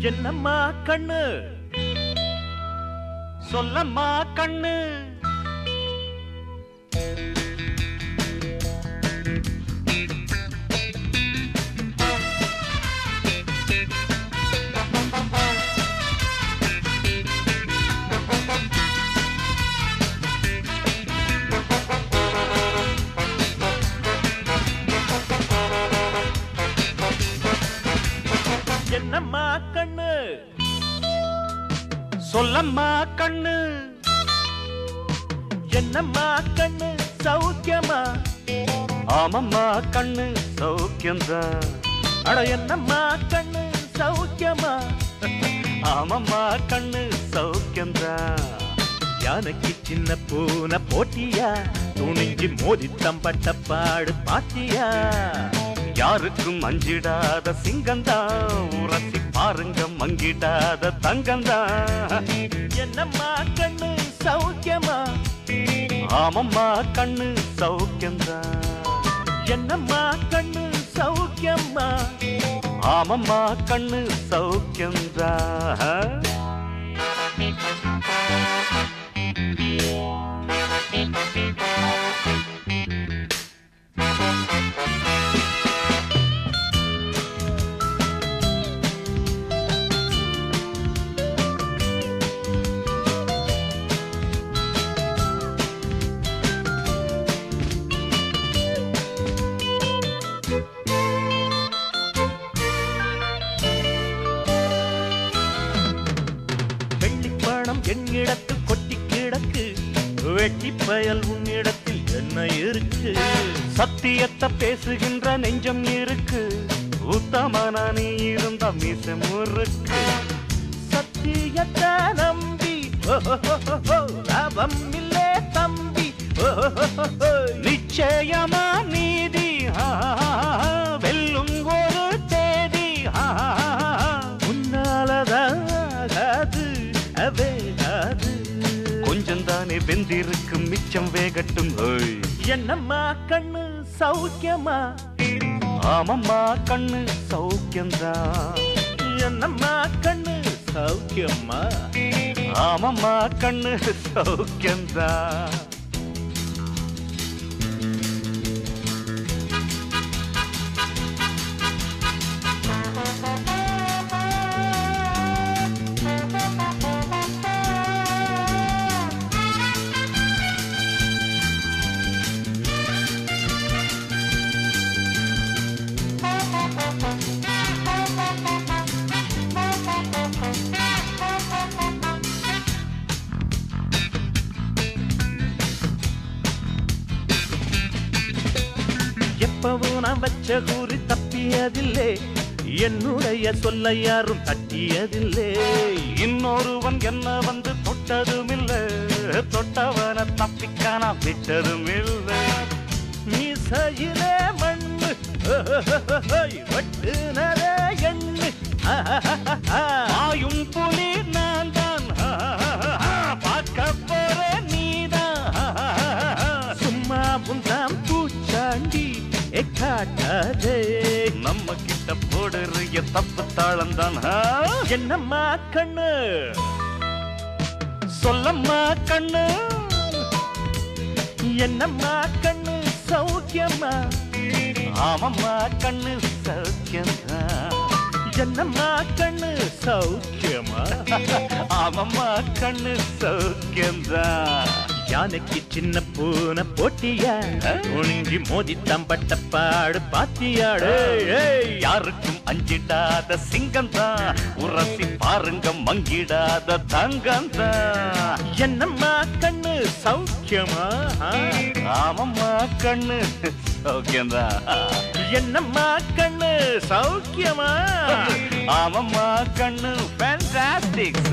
என்னம்மா கண்ணு சொல்லம்மா கண்ணு என்னம்மா கண்ணு சொல்லம்மா கண்ணு என்னம்மா கண்ணு சௌக்கியமா ஆமம்மா கண்ணு சௌக்கியம்தான் அட என்னம்மா கண்ணு சௌக்கியமா ஆமம்மா கண்ணு சௌக்கியம்தான் யானைக்கு சின்ன பூனை போட்டியா துணிஞ்சு மோதி தம்பட்ட பாடு பாத்தியா யாருக்கும் அஞ்சிடாத சிங்கந்தான் உரசி பாருங்க மங்கிடாத தங்கந்தான் என்னம்மா கண்ணு சௌக்கியமா ஆமம்மா கண்ணு சௌக்கியம்தான் என்னம்மா கண்ணு சௌக்கியம்மா ஆமம்மா கண்ணு சௌக்கியம்தான் என்னிடத்து கொட்டி கிடக்கு வெட்டி பயல் உன்னிடத்தில் என்ன இருக்கு சத்தியத்தை பேசுகின்ற நெஞ்சம் இருக்கு உத்தமனா நீ இருந்த மீசம் முறுக்கு சத்தியத்தை நம்பி லாபம் இல்லே தம்பி நிச்சயமா நீதி வெல்லும் ஒரு தேதி உன்னாலதான் கொஞ்சம் தானே வெந்திருக்கும் மிச்சம் வேகட்டும் என்னம்மா கண்ணு சௌக்கியமா ஆமம்மா கண்ணு சௌக்கியம்தான் என்னம்மா கண்ணு சௌக்கியமா ஆமம்மா கண்ணு சௌக்கியம்தான் எப்பவும் நான் வச்ச கூறி தப்பியதில்லை என்னுடைய சொல்ல யாரும் தட்டியதில்லை இன்னொருவன் என்ன வந்து தொட்டதுமில்லை தொட்டவன தப்பிக்கான விட்டதும் இல்லை மீசையிலே மண்ணு வட்டுனதே எண்ணு ஆயும் புலி நான் தான் பார்க்க போறேன் நீதான் சும்மா புந்தாம் பூச்சாண்டி காட்டாதே நம்ம கிட்ட போடுறிய தப்பு தாளந்தான் என்னம்மா கண்ணு சொல்லம்மா கண்ணு என்னம்மா கண்ணு சௌக்கியமா ஆமம்மா கண்ணு சௌக்கியம்தான் என்னம்மா கண்ணு சௌக்கியமா ஆமம்மா கண்ணு சௌக்கியம்தான் யானைக்கு சின்ன பூனை போட்டியா துணிஞ்சி மோதி தம்பட்ட பாடு பாத்தியாடு யாருக்கும் அஞ்சிடாத சிங்கந்தான் உரசி பாருங்க மங்கிடாத தங்கந்தான் என்னம்மா கண்ணு சௌக்கியமா ஆமம்மா கண்ணு சௌக்கியம்தான் என்னம்மா கண்ணு சௌக்கியமா ஆமம்மா கண்ணு ஃபேண்டாஸ்டிக்